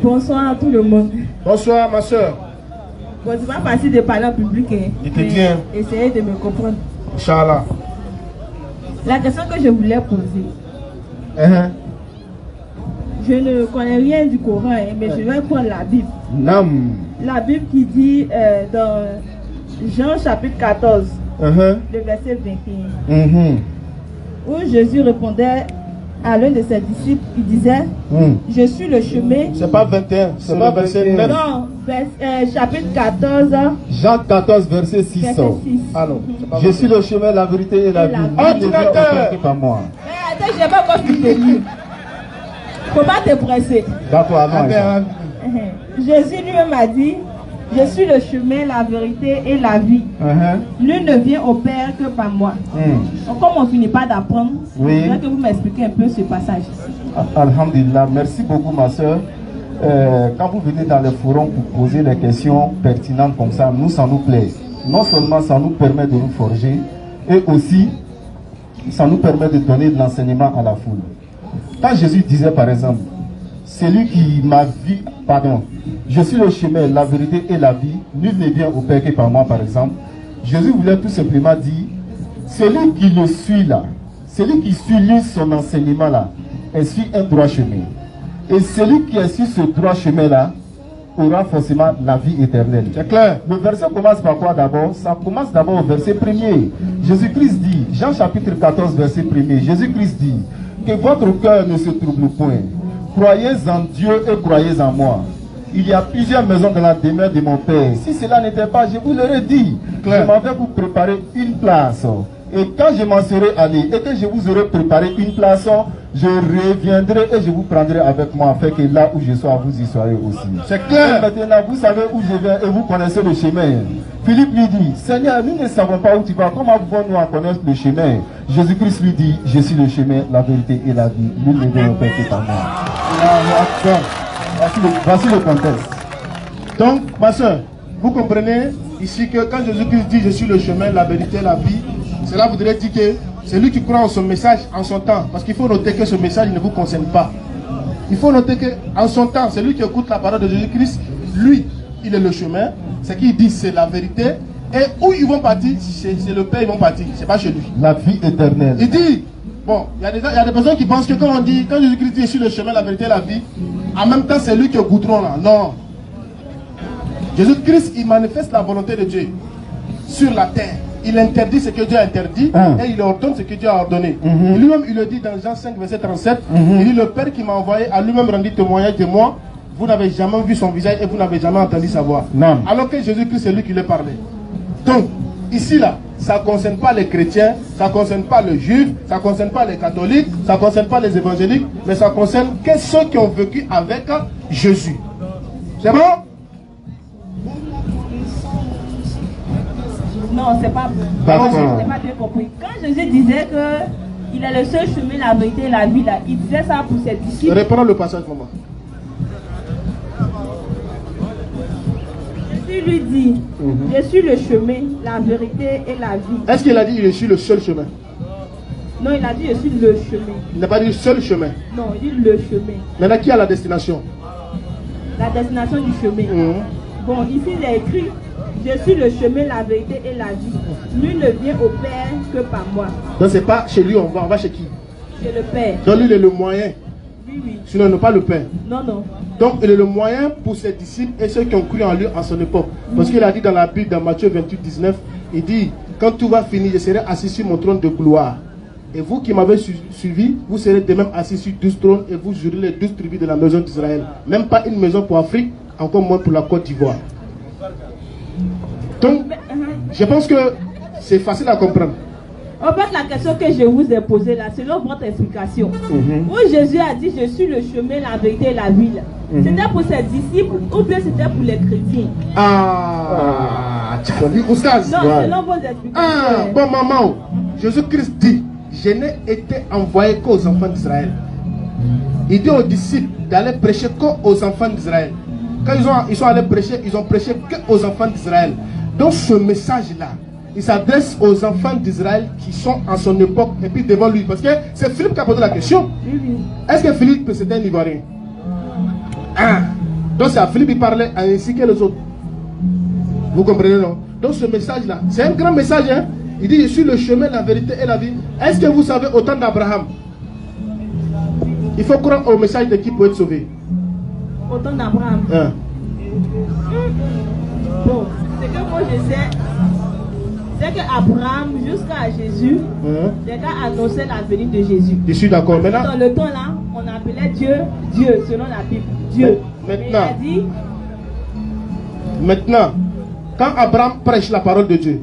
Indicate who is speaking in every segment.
Speaker 1: Bonsoir à tout le monde.
Speaker 2: Bonsoir ma soeur.
Speaker 1: Bon, c'est pas facile de parler en public. Hein,
Speaker 2: je te dis. Hein.
Speaker 1: Essayez de me comprendre.
Speaker 2: Inch'Allah.
Speaker 1: La question que je voulais poser. Je ne connais rien du Coran, hein, mais je vais prendre la Bible.
Speaker 2: Nam.
Speaker 1: La Bible qui dit dans Jean chapitre 14, le verset 21, où Jésus répondait à l'un de ses disciples, il disait, je suis le chemin.
Speaker 2: C'est pas 21, c'est pas verset 9.
Speaker 1: Non, chapitre 14.
Speaker 3: Jean 14, verset 6.
Speaker 2: Ah non,
Speaker 3: je suis le chemin, la vérité et la vie.
Speaker 2: Ordinateur.
Speaker 3: Pas moi.
Speaker 1: Mais attends, je n'ai pas encore fini de lire. Faut pas te presser.
Speaker 3: D'accord, avant.
Speaker 1: Jésus lui-même a dit, je suis le chemin, la vérité et la vie. Nul ne vient au Père que par moi. Donc, comme on ne finit pas d'apprendre, je voudrais que vous m'expliquiez un peu ce passage.
Speaker 3: Alhamdulillah, merci beaucoup ma soeur. Quand vous venez dans les forums pour poser des questions pertinentes comme ça, nous, ça nous plaît. Non seulement ça nous permet de nous forger, et aussi, ça nous permet de donner de l'enseignement à la foule. Quand Jésus disait par exemple, celui qui m'a vu, pardon, je suis le chemin, la vérité et la vie, nul ne vient au Père que par moi par exemple, Jésus voulait tout simplement dire, celui qui le suit là, celui qui suit son enseignement là, est sur un droit chemin. Et celui qui est sur ce droit chemin là, aura forcément la vie éternelle.
Speaker 2: C'est clair.
Speaker 3: Le verset commence par quoi d'abord? Ça commence d'abord au verset 1er. Jésus-Christ dit, Jean chapitre 14 verset 1er, Jésus-Christ dit, que votre cœur ne se trouble point. Croyez en Dieu et croyez en moi. Il y a plusieurs maisons dans la demeure de mon Père. Si cela n'était pas, je vous l'aurais dit. Claire. Je m'en vais vous préparer une place. Et quand je m'en serai allé et que je vous aurai préparé une place, je reviendrai et je vous prendrai avec moi, afin que là où je sois, vous y soyez aussi.
Speaker 2: C'est clair.
Speaker 3: Et maintenant, vous savez où je vais et vous connaissez le chemin. Philippe lui dit, Seigneur, nous ne savons pas où tu vas. Comment pouvons-nous en connaître le chemin? Jésus-Christ lui dit, je suis le chemin, la vérité et la vie. Nul ne vient au Père que par moi. Voici le contexte.
Speaker 2: Donc, ma soeur, vous comprenez ici que quand Jésus-Christ dit, je suis le chemin, la vérité et la vie, cela voudrait dire que c'est lui qui croit en son message, en son temps. Parce qu'il faut noter que ce message ne vous concerne pas. Il faut noter qu'en son temps, c'est lui qui écoute la parole de Jésus-Christ. Lui, il est le chemin. Ce qu'il dit, c'est la vérité. Et où ils vont partir, c'est le Père, ils vont partir. C'est pas chez lui.
Speaker 3: La vie éternelle.
Speaker 2: Il dit, bon, il y a des personnes qui pensent que quand on dit, quand Jésus-Christ dit, je suis le chemin, la vérité et la vie, en même temps, c'est lui qui est au goudron là. Non. Jésus-Christ, il manifeste la volonté de Dieu sur la terre. Il interdit ce que Dieu a interdit et il ordonne ce que Dieu a ordonné. Lui-même, il le dit dans Jean 5, verset 37. Il dit, le Père qui m'a envoyé a lui-même rendu témoignage de moi. Vous n'avez jamais vu son visage et vous n'avez jamais entendu sa voix.
Speaker 3: Non.
Speaker 2: Alors que Jésus-Christ, c'est lui qui lui parlait. Donc, ici, là, ça ne concerne pas les chrétiens, ça ne concerne pas les juifs, ça ne concerne pas les catholiques, ça ne concerne pas les évangéliques, mais ça concerne que ceux qui ont vécu avec Jésus. C'est bon?
Speaker 1: Non, c'est pas bon. Je n'ai pas bien compris. Quand Jésus disait qu'il est le seul chemin, la vérité et la vie, là, il disait ça pour ses disciples.
Speaker 2: Reprenons le passage, maman.
Speaker 1: Jésus lui dit, je suis le chemin, la vérité et la vie.
Speaker 2: Est-ce qu'il a dit je suis le seul chemin?
Speaker 1: Non, il a dit je suis le chemin.
Speaker 2: Il n'a pas dit le seul chemin.
Speaker 1: Non, il dit le chemin.
Speaker 2: Maintenant, qui a la destination?
Speaker 1: La destination du chemin. Bon, ici il est écrit, je suis le chemin, la vérité et la vie. Nul ne vient au Père que par moi.
Speaker 2: Donc c'est pas chez lui, on va chez qui?
Speaker 1: Chez le Père.
Speaker 2: Donc lui, il est le moyen.
Speaker 1: Oui, oui.
Speaker 2: Sinon, il n'est pas le Père.
Speaker 1: Non, non.
Speaker 2: Donc il est le moyen pour ses disciples et ceux qui ont cru en lui à son époque. Parce qu'il a dit dans la Bible, dans Matthieu 28, 19, il dit, quand tout va finir, je serai assis sur mon trône de gloire. Et vous qui m'avez suivi, vous serez de même assis sur 12 trônes et vous jurez les 12 tribus de la maison d'Israël. Même pas une maison pour Afrique, encore moins pour la Côte d'Ivoire. Donc, je pense que c'est facile à comprendre.
Speaker 1: En fait, la question que je vous ai posée là, selon votre explication, où Jésus a dit, je suis le chemin, la vérité et la vie, c'était pour ses disciples ou bien c'était pour les chrétiens?
Speaker 2: Tu as dit, Oustaz.
Speaker 1: Non, selon vos explications.
Speaker 2: Bon, maman, Jésus-Christ dit, je n'ai été envoyé qu'aux enfants d'Israël. Il dit aux disciples d'aller prêcher qu'aux enfants d'Israël. Quand ils sont allés prêcher, ils ont prêché qu'aux enfants d'Israël. Donc ce message-là, il s'adresse aux enfants d'Israël qui sont en son époque et puis devant lui. Parce que c'est Philippe qui a posé la question. Est-ce que Philippe c'était un Ivoirien? Donc c'est à Philippe, il parlait ainsi que les autres. Vous comprenez, non? Donc ce message-là, c'est un grand message, hein? Il dit, je suis le chemin, la vérité et la vie. Est-ce que vous savez, au temps d'Abraham, il faut croire au message de qui peut être sauvé?
Speaker 1: Au temps d'Abraham.
Speaker 2: Hein?
Speaker 1: Bon, ce que moi je sais, c'est qu'Abraham, jusqu'à Jésus, les gars annonçaient la venue de Jésus.
Speaker 2: Je suis d'accord. Maintenant,
Speaker 1: dans le temps là, on appelait Dieu, Dieu, selon la Bible. Dieu.
Speaker 2: Maintenant,
Speaker 1: il a dit,
Speaker 2: maintenant, quand Abraham prêche la parole de Dieu,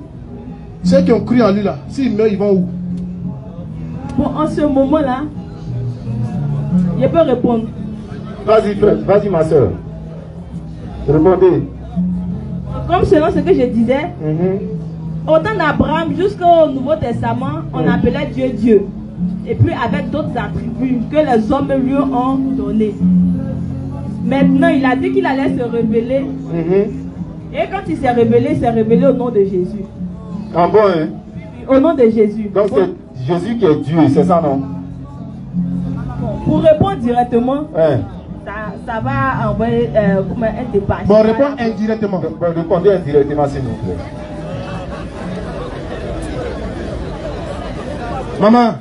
Speaker 2: ceux qui ont cru en lui là, s'ils meurent, ils vont où?
Speaker 1: Bon, en ce moment-là, je peux répondre.
Speaker 3: Vas-y, vas-y, ma soeur. Répondez.
Speaker 1: Comme selon ce que je disais, au temps d'Abraham jusqu'au Nouveau Testament, on appelait Dieu Dieu. Et puis avec d'autres attributs que les hommes lui ont donnés. Maintenant, il a dit qu'il allait se révéler. Et quand il s'est révélé au nom de Jésus.
Speaker 3: Ah bon, hein?
Speaker 1: Au nom de Jésus.
Speaker 3: Donc c'est Jésus qui est Dieu, c'est ça, non?
Speaker 1: Pour répondre directement,
Speaker 3: Hein?
Speaker 1: ça va envoyer comme un débat.
Speaker 2: Bon, réponds indirectement.
Speaker 3: Bon, répondez indirectement, s'il vous plaît.
Speaker 2: Maman,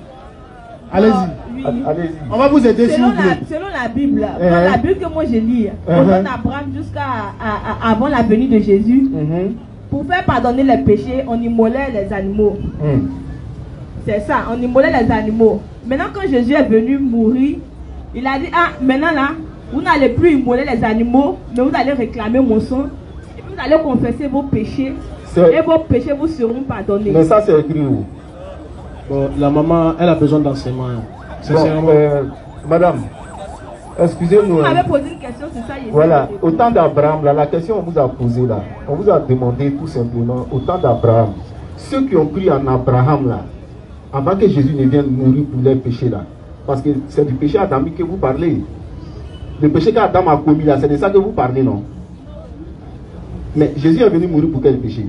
Speaker 2: allez-y.
Speaker 1: Oui.
Speaker 3: Allez-y.
Speaker 2: On va vous aider si vous voulez.
Speaker 1: Selon la Bible, dans la Bible que moi je lis, au temps d'Abraham jusqu'à avant la venue de Jésus, pour faire pardonner les péchés, on immolait les animaux. C'est ça, on immolait les animaux. Maintenant, quand Jésus est venu mourir, il a dit, ah, maintenant là, vous n'allez plus immoler les animaux, mais vous allez réclamer mon sang, et puis vous allez confesser vos péchés, et vos péchés vous seront pardonnés.
Speaker 3: Mais ça, c'est écrit où?
Speaker 2: Bon, la maman, elle a besoin d'enseignement.
Speaker 3: Bon, madame, excusez-nous.
Speaker 1: Vous m'avez posé une question, c'est ça.
Speaker 3: Voilà, au temps d'Abraham, là, la question qu'on vous a posée là, on vous a demandé tout simplement, au temps d'Abraham, ceux qui ont cru en Abraham là, avant que Jésus ne vienne mourir pour leurs péchés là, parce que c'est du péché adamique que vous parlez. Le péché qu'Adam a commis là, c'est de ça que vous parlez, non? Mais Jésus est venu mourir pour quel péché?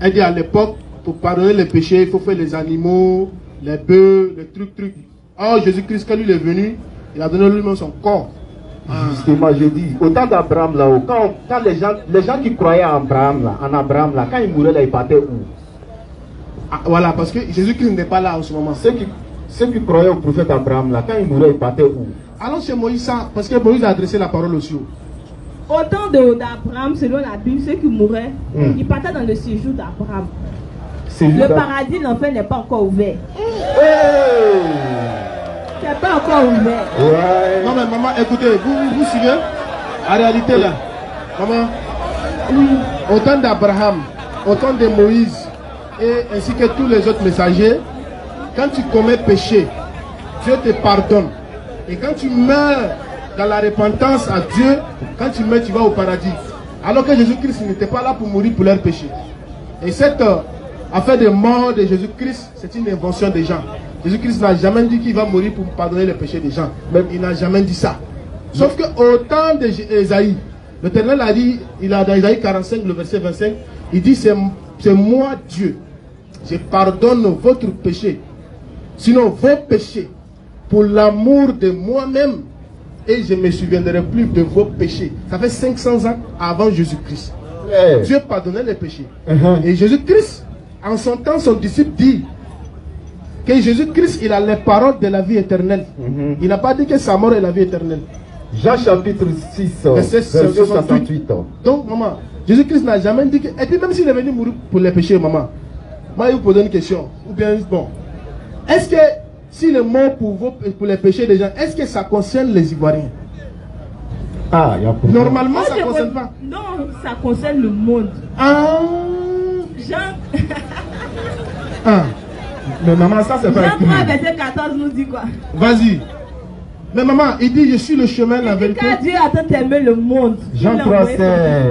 Speaker 2: Elle dit à l'époque, pour pardonner les péchés, il faut faire les animaux, les bœufs, les trucs. Oh, Jésus-Christ, quand il est venu, il a donné lui-même son corps.
Speaker 3: Justement, je dis, au temps d'Abraham là, quand les gens qui croyaient en Abraham là, quand ils mouraient là, ils partaient où?
Speaker 2: Ah, voilà, parce que Jésus-Christ n'est pas là en ce moment.
Speaker 3: Ceux qui croyaient au prophète Abraham là, quand ils mouraient, ils partaient où?
Speaker 2: Allons chez Moïse, parce que Moïse a adressé la parole aussi.
Speaker 1: Au temps d'Abraham, selon la Bible, ceux qui mouraient, ils partaient dans le séjour d'Abraham. Le paradis, l'enfer n'est pas encore ouvert. C'est pas encore ouvert.
Speaker 3: Ouais.
Speaker 2: Non mais maman, écoutez, vous suivez? En réalité là, maman, au temps d'Abraham, au temps de Moïse, et ainsi que tous les autres messagers, quand tu commets péché, Dieu te pardonne. Et quand tu meurs dans la repentance à Dieu, quand tu meurs, tu vas au paradis. Alors que Jésus-Christ n'était pas là pour mourir pour leurs péchés. Et cette affaire de mort de Jésus-Christ, c'est une invention des gens. Jésus-Christ n'a jamais dit qu'il va mourir pour pardonner les péchés des gens. Même il n'a jamais dit ça. Sauf qu'au temps d'Ésaïe, l'Éternel a dit, il a dans Ésaïe 45, le verset 25, il dit, c'est moi Dieu. Je pardonne votre péché. Sinon vos péchés, pour l'amour de moi-même, et je ne me souviendrai plus de vos péchés. Ça fait 500 ans avant Jésus-Christ. Dieu pardonnait les péchés. Et Jésus-Christ, en son temps, son disciple dit que Jésus-Christ, il a les paroles de la vie éternelle. Il n'a pas dit que sa mort est la vie éternelle.
Speaker 3: Jean chapitre 6, verset 68.
Speaker 2: Donc, maman, Jésus-Christ n'a jamais dit que... Et puis même s'il est venu mourir pour les péchés, maman, moi, je vous pose une question. Ou bien, bon, est-ce que s'il est mort pour les péchés des gens, est-ce que ça concerne les Ivoiriens?
Speaker 3: Ah, il y a
Speaker 2: normalement, ça ne concerne pas.
Speaker 1: Non, ça concerne le monde.
Speaker 2: Ah.
Speaker 1: Jean...
Speaker 2: ah.
Speaker 3: Mais maman, ça c'est pas
Speaker 1: Jean 3, verset 14 nous dit quoi?
Speaker 2: Vas-y. Mais maman, il dit, je suis le chemin, la vérité.
Speaker 1: Car Dieu a tant aimé le monde.
Speaker 3: Jean 3, 16.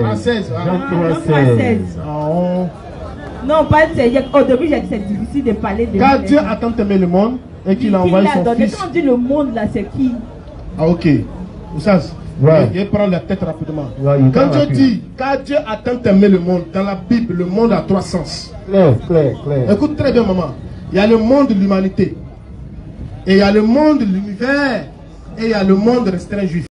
Speaker 2: Ah, 16.
Speaker 1: Jean 3, 16. Non, pas au début, j'ai dit c'est difficile de parler de
Speaker 2: car Dieu a tant aimé le monde et qu'il a envoyé son fils.
Speaker 1: Quand on dit le monde là, c'est qui?
Speaker 2: Ah, ok. Ça,
Speaker 3: ouais.
Speaker 2: Il prend la tête rapidement.
Speaker 3: Ouais,
Speaker 2: quand Dieu dit, car Dieu a tant aimé le monde, dans la Bible, le monde a trois sens.
Speaker 3: Clair.
Speaker 2: Écoute très bien, maman. Il y a le monde de l'humanité. Et il y a le monde de l'univers. Et il y a le monde restreint juif.